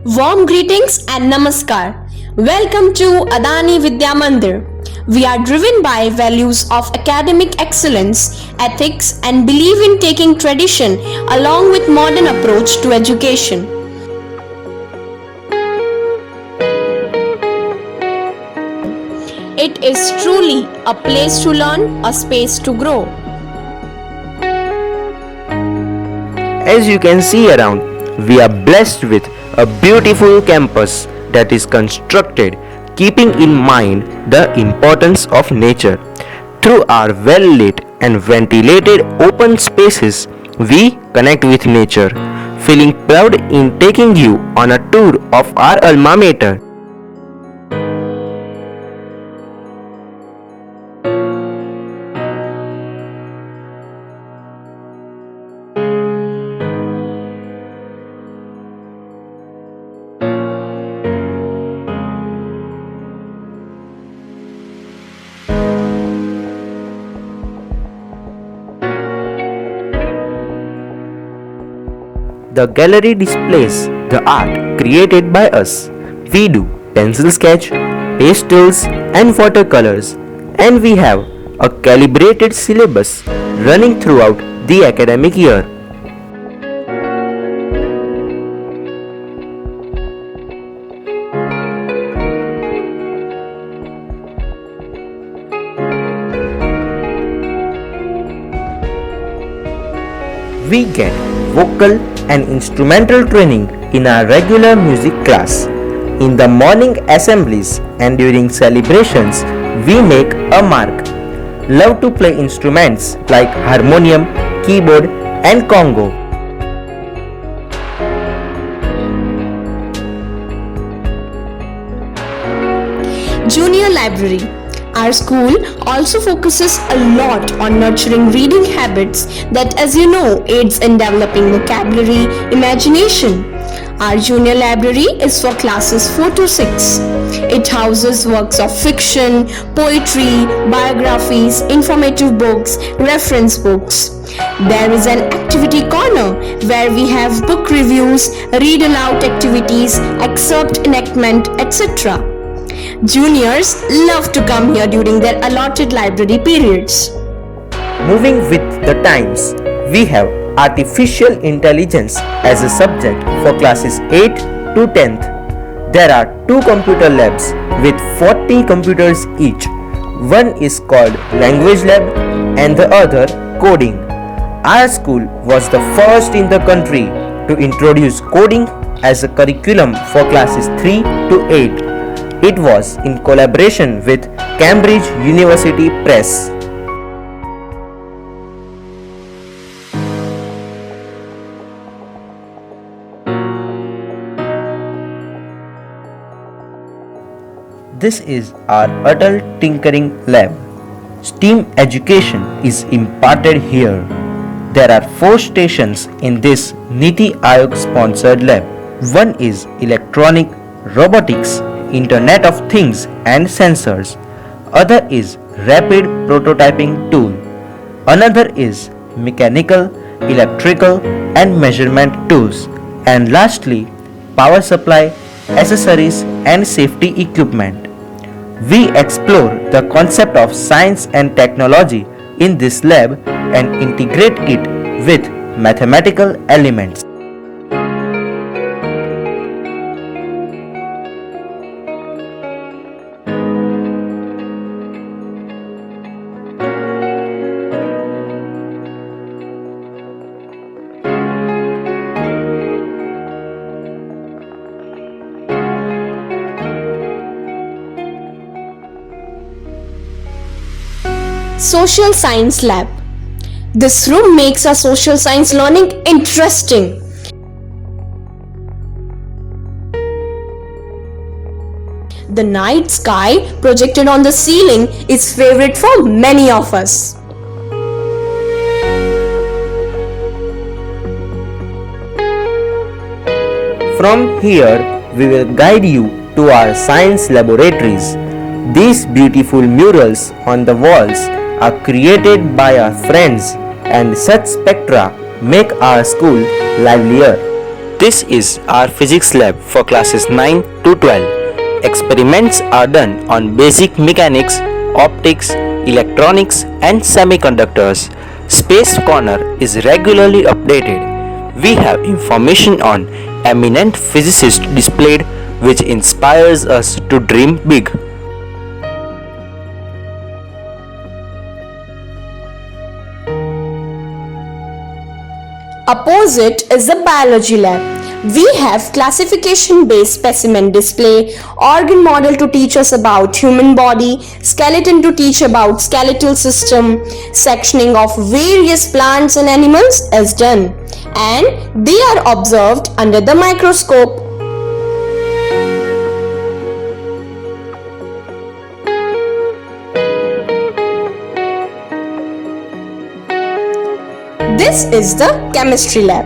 Warm greetings and namaskar. Welcome to Adani Vidya Mandir. We are driven by values of academic excellence, ethics, and believe in taking tradition along with modern approach to education. It is truly a place to learn, a space to grow. As you can see around, we are blessed with a beautiful campus that is constructed keeping in mind the importance of nature. Through our well lit and ventilated open spaces, we connect with nature, feeling proud in taking you on a tour of our alma mater. The gallery displays the art created by us. We do pencil sketch, pastels and watercolors, and we have a calibrated syllabus running throughout the academic year. We get vocal and instrumental training in our regular music class. In the morning assemblies and during celebrations, we make a mark. Love to play instruments like harmonium, keyboard, and congo. Junior Library. Our school also focuses a lot on nurturing reading habits that, as you know, aids in developing vocabulary, imagination. Our junior library is for classes 4 to 6. It houses works of fiction, poetry, biographies, informative books, reference books. There is an activity corner where we have book reviews, read aloud activities, excerpt enactment, etc. Juniors love to come here during their allotted library periods. Moving with the times, we have artificial intelligence as a subject for classes 8 to 10th. There are 2 computer labs with 40 computers each. One is called Language Lab and the other Coding. Our school was the first in the country to introduce coding as a curriculum for classes 3 to 8. It was in collaboration with Cambridge University Press. This is our Adult Tinkering Lab. STEAM education is imparted here. There are 4 stations in this Niti Aayog sponsored lab. One is electronic, robotics, Internet of Things and sensors. Other is rapid prototyping tool. Another is mechanical, electrical and measurement tools. And lastly, power supply, accessories and safety equipment. We explore the concept of science and technology in this lab and integrate it with mathematical elements. Social Science Lab. This room makes our social science learning interesting. The night sky projected on the ceiling is favorite for many of us. From here, we will guide you to our science laboratories. These beautiful murals on the walls are created by our friends and such spectra make our school livelier. This is our physics lab for classes 9 to 12. Experiments are done on basic mechanics, optics, electronics and semiconductors. Space Corner is regularly updated. We have information on eminent physicists displayed which inspires us to dream big. Opposite is the biology lab. We have classification based specimen display, organ model to teach us about human body, skeleton to teach about skeletal system, sectioning of various plants and animals is done, and they are observed under the microscope. This is the chemistry lab.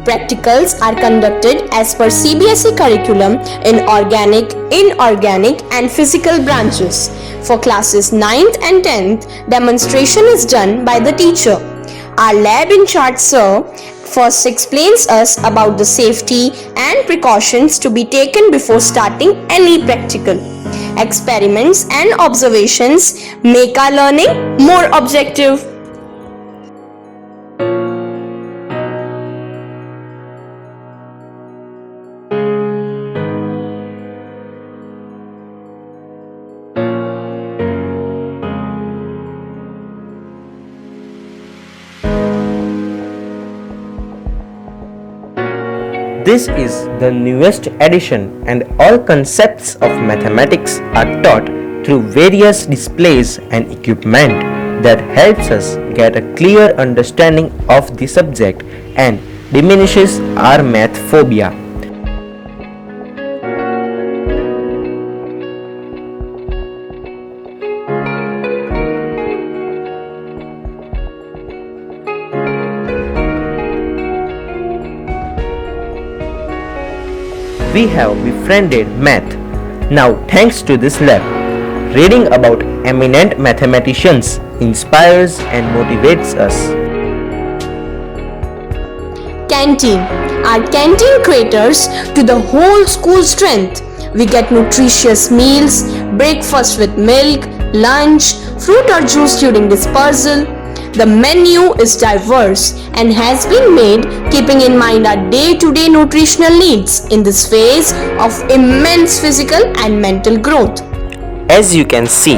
Practicals are conducted as per CBSE curriculum in organic, inorganic and physical branches. For classes 9th and 10th, demonstration is done by the teacher. Our lab in charge sir first explains us about the safety and precautions to be taken before starting any practical. Experiments and observations make our learning more objective. This is the newest edition and all concepts of mathematics are taught through various displays and equipment that helps us get a clear understanding of the subject and diminishes our math phobia. We have befriended math. Now, thanks to this lab, reading about eminent mathematicians inspires and motivates us. Canteen. Our canteen caters to the whole school strength. We get nutritious meals, breakfast with milk, lunch, fruit or juice during dispersal. The menu is diverse and has been made keeping in mind our day-to-day nutritional needs in this phase of immense physical and mental growth. As you can see,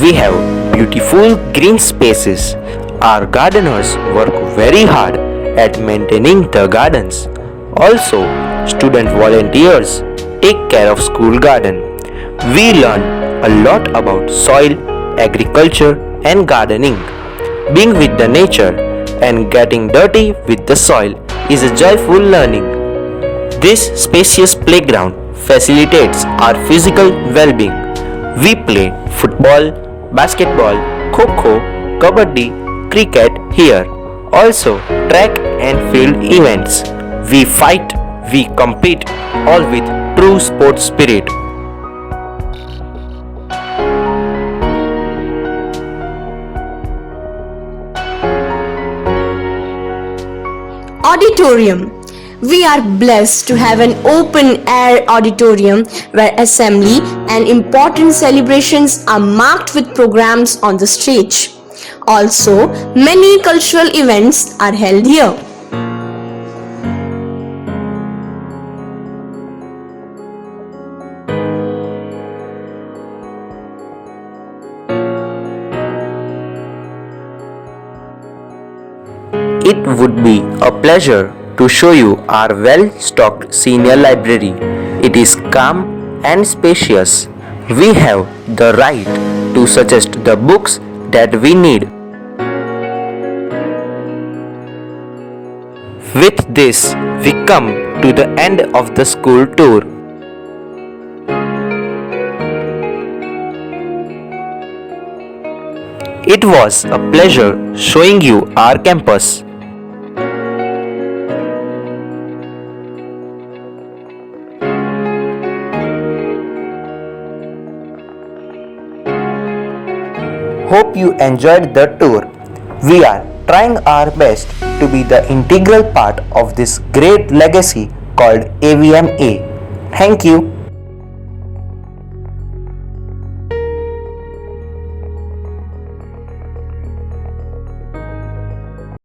we have beautiful green spaces. Our gardeners work very hard at maintaining the gardens. Also, student volunteers take care of school garden. We learn a lot about soil, agriculture and gardening. Being with the nature and getting dirty with the soil is a joyful learning. This spacious playground facilitates our physical well-being. We play football, basketball, kho-kho, kabaddi, cricket here. Also track and field events. We fight, we compete, all with true sports spirit. Auditorium. We are blessed to have an open air auditorium where assembly and important celebrations are marked with programs on the stage. Also, many cultural events are held here. It would be a pleasure to show you our well-stocked senior library. It is calm and spacious. We have the right to suggest the books that we need. With this, we come to the end of the school tour. It was a pleasure showing you our campus. Hope you enjoyed the tour. We are trying our best to be the integral part of this great legacy called AVMA. Thank you.